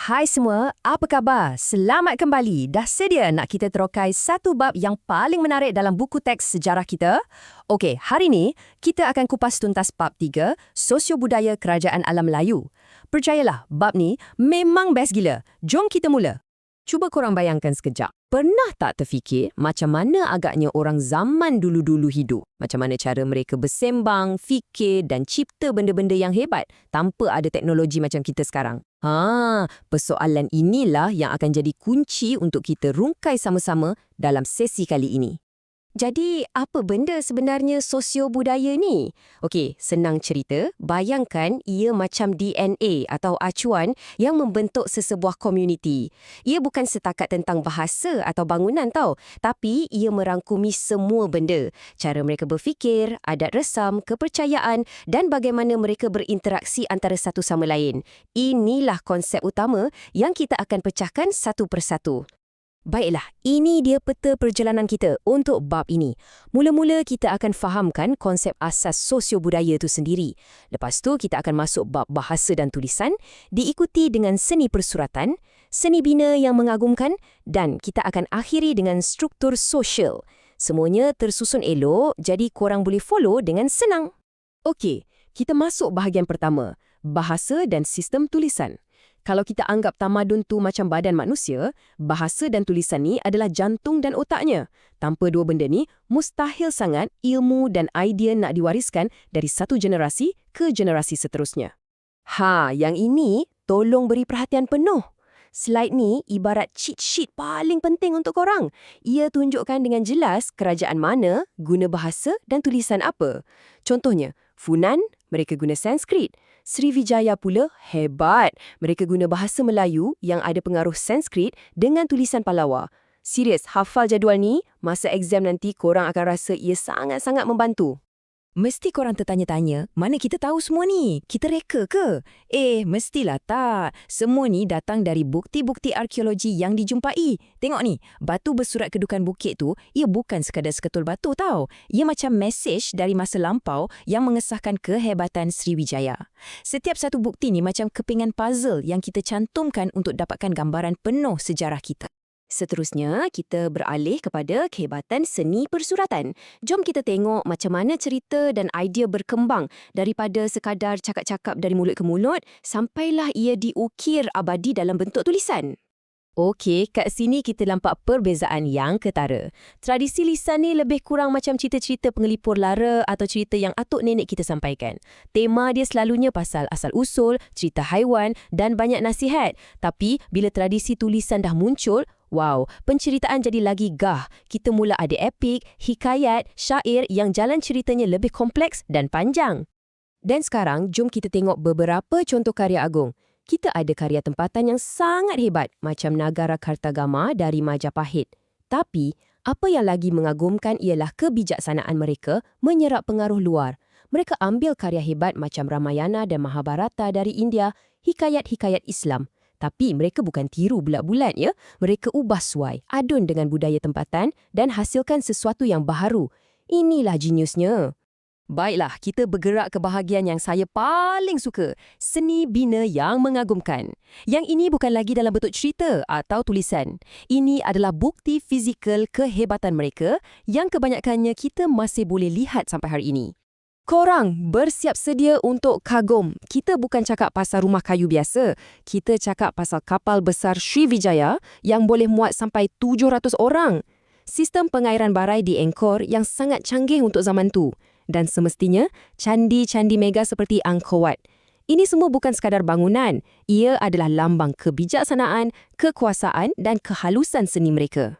Hai semua, apa khabar? Selamat kembali. Dah sedia nak kita terokai satu bab yang paling menarik dalam buku teks sejarah kita? Okey, hari ni kita akan kupas tuntas bab 3, Sosio-Budaya Kerajaan Alam Melayu. Percayalah, bab ni memang best gila. Jom kita mula. Cuba korang bayangkan sekejap. Pernah tak terfikir macam mana agaknya orang zaman dulu-dulu hidup? Macam mana cara mereka bersembang, fikir dan cipta benda-benda yang hebat tanpa ada teknologi macam kita sekarang? Persoalan inilah yang akan jadi kunci untuk kita rungkai sama-sama dalam sesi kali ini. Jadi, apa benda sebenarnya sosio-budaya ni? Okey, senang cerita, bayangkan ia macam DNA atau acuan yang membentuk sesebuah komuniti. Ia bukan setakat tentang bahasa atau bangunan tau, tapi ia merangkumi semua benda. Cara mereka berfikir, adat resam, kepercayaan dan bagaimana mereka berinteraksi antara satu sama lain. Inilah konsep utama yang kita akan pecahkan satu persatu. Baiklah, ini dia peta perjalanan kita untuk bab ini. Mula-mula kita akan fahamkan konsep asas sosio-budaya itu sendiri. Lepas tu kita akan masuk bab bahasa dan tulisan, diikuti dengan seni persuratan, seni bina yang mengagumkan dan kita akan akhiri dengan struktur sosial. Semuanya tersusun elok, jadi korang boleh follow dengan senang. Okey, kita masuk bahagian pertama, bahasa dan sistem tulisan. Kalau kita anggap tamadun tu macam badan manusia, bahasa dan tulisan ni adalah jantung dan otaknya. Tanpa dua benda ni, mustahil sangat ilmu dan idea nak diwariskan dari satu generasi ke generasi seterusnya. Yang ini tolong beri perhatian penuh. Slide ni ibarat cheat sheet paling penting untuk korang. Ia tunjukkan dengan jelas kerajaan mana, guna bahasa dan tulisan apa. Contohnya, Funan, mereka guna Sanskrit. Sriwijaya pula hebat. Mereka guna bahasa Melayu yang ada pengaruh Sanskrit dengan tulisan Pallawa. Serius, hafal jadual ni, masa exam nanti korang akan rasa ia sangat-sangat membantu. Mesti korang tertanya-tanya, mana kita tahu semua ni? Kita reka ke? Mestilah tak. Semua ni datang dari bukti-bukti arkeologi yang dijumpai. Tengok ni, batu bersurat kedudukan bukit tu, ia bukan sekadar seketul batu tau. Ia macam mesej dari masa lampau yang mengesahkan kehebatan Sriwijaya. Setiap satu bukti ni macam kepingan puzzle yang kita cantumkan untuk dapatkan gambaran penuh sejarah kita. Seterusnya, kita beralih kepada kehebatan seni persuratan. Jom kita tengok macam mana cerita dan idea berkembang daripada sekadar cakap-cakap dari mulut ke mulut sampailah ia diukir abadi dalam bentuk tulisan. Okey, kat sini kita nampak perbezaan yang ketara. Tradisi lisan ni lebih kurang macam cerita-cerita pengelipur lara atau cerita yang atuk nenek kita sampaikan. Tema dia selalunya pasal asal-usul, cerita haiwan dan banyak nasihat. Tapi bila tradisi tulisan dah muncul, wow, penceritaan jadi lagi gah. Kita mula ada epik, hikayat, syair yang jalan ceritanya lebih kompleks dan panjang. Dan sekarang, jom kita tengok beberapa contoh karya agung. Kita ada karya tempatan yang sangat hebat macam Nagara Kartagama dari Majapahit. Tapi, apa yang lagi mengagumkan ialah kebijaksanaan mereka menyerap pengaruh luar. Mereka ambil karya hebat macam Ramayana dan Mahabharata dari India, hikayat-hikayat Islam. Tapi mereka bukan tiru bulat-bulat ya. Mereka ubah suai, adun dengan budaya tempatan dan hasilkan sesuatu yang baharu. Inilah jeniusnya. Baiklah, kita bergerak ke bahagian yang saya paling suka, seni bina yang mengagumkan. Yang ini bukan lagi dalam bentuk cerita atau tulisan. Ini adalah bukti fizikal kehebatan mereka yang kebanyakannya kita masih boleh lihat sampai hari ini. Korang bersiap sedia untuk kagum. Kita bukan cakap pasal rumah kayu biasa. Kita cakap pasal kapal besar Sriwijaya yang boleh muat sampai 700 orang. Sistem pengairan barai di Angkor yang sangat canggih untuk zaman tu. Dan semestinya, candi-candi mega seperti Angkor Wat. Ini semua bukan sekadar bangunan. Ia adalah lambang kebijaksanaan, kekuasaan dan kehalusan seni mereka.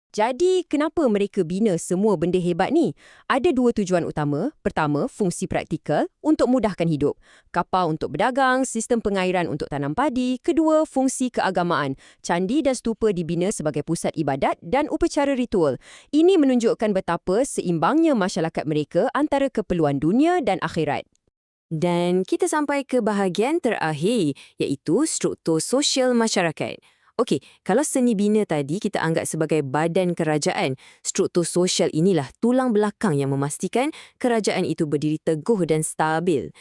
Jadi, kenapa mereka bina semua benda hebat ni? Ada dua tujuan utama. Pertama, fungsi praktikal untuk mudahkan hidup. Kapal untuk berdagang, sistem pengairan untuk tanam padi. Kedua, fungsi keagamaan. Candi dan stupa dibina sebagai pusat ibadat dan upacara ritual. Ini menunjukkan betapa seimbangnya masyarakat mereka antara keperluan dunia dan akhirat. Dan kita sampai ke bahagian terakhir, iaitu struktur sosial masyarakat. Okey, kalau seni bina tadi kita anggap sebagai badan kerajaan, struktur sosial inilah tulang belakang yang memastikan kerajaan itu berdiri teguh dan stabil.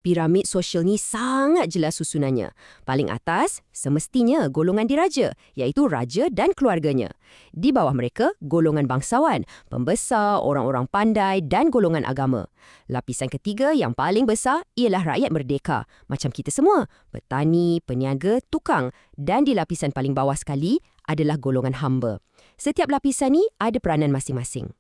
Piramid sosial ni sangat jelas susunannya. Paling atas, semestinya golongan diraja, iaitu raja dan keluarganya. Di bawah mereka, golongan bangsawan, pembesar, orang-orang pandai dan golongan agama. Lapisan ketiga yang paling besar ialah rakyat merdeka, macam kita semua, petani, peniaga, tukang. Dan di lapisan paling bawah sekali adalah golongan hamba. Setiap lapisan ni ada peranan masing-masing.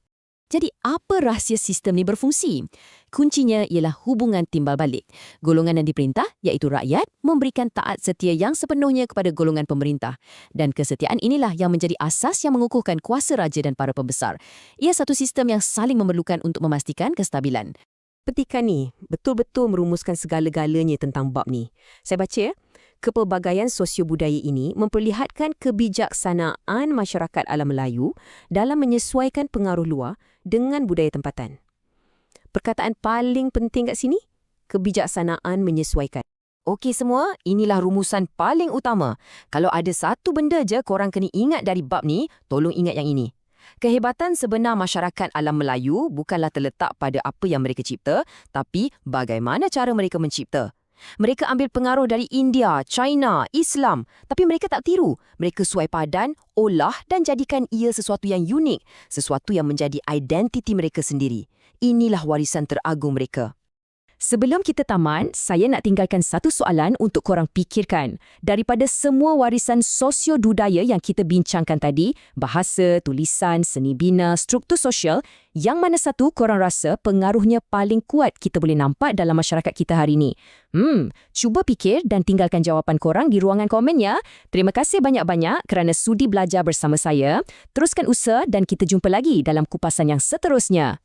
Jadi, apa rahsia sistem ni berfungsi? Kuncinya ialah hubungan timbal balik. Golongan yang diperintah, iaitu rakyat, memberikan taat setia yang sepenuhnya kepada golongan pemerintah. Dan kesetiaan inilah yang menjadi asas yang mengukuhkan kuasa raja dan para pembesar. Ia satu sistem yang saling memerlukan untuk memastikan kestabilan. Petikan ni betul-betul merumuskan segala-galanya tentang bab ni. Saya baca, kepelbagaian sosio-budaya ini memperlihatkan kebijaksanaan masyarakat alam Melayu dalam menyesuaikan pengaruh luar dengan budaya tempatan. Perkataan paling penting kat sini, kebijaksanaan menyesuaikan. Okey semua, inilah rumusan paling utama. Kalau ada satu benda je korang kena ingat dari bab ni, tolong ingat yang ini. Kehebatan sebenar masyarakat alam Melayu bukanlah terletak pada apa yang mereka cipta, tapi bagaimana cara mereka mencipta. Mereka ambil pengaruh dari India, China, Islam, tapi mereka tak tiru. Mereka suai padan, olah dan jadikan ia sesuatu yang unik, sesuatu yang menjadi identiti mereka sendiri. Inilah warisan teragung mereka. Sebelum kita tamat, saya nak tinggalkan satu soalan untuk korang fikirkan. Daripada semua warisan sosio-budaya yang kita bincangkan tadi, bahasa, tulisan, seni bina, struktur sosial, yang mana satu korang rasa pengaruhnya paling kuat kita boleh nampak dalam masyarakat kita hari ini? Cuba fikir dan tinggalkan jawapan korang di ruangan komen ya. Terima kasih banyak-banyak kerana sudi belajar bersama saya. Teruskan usaha dan kita jumpa lagi dalam kupasan yang seterusnya.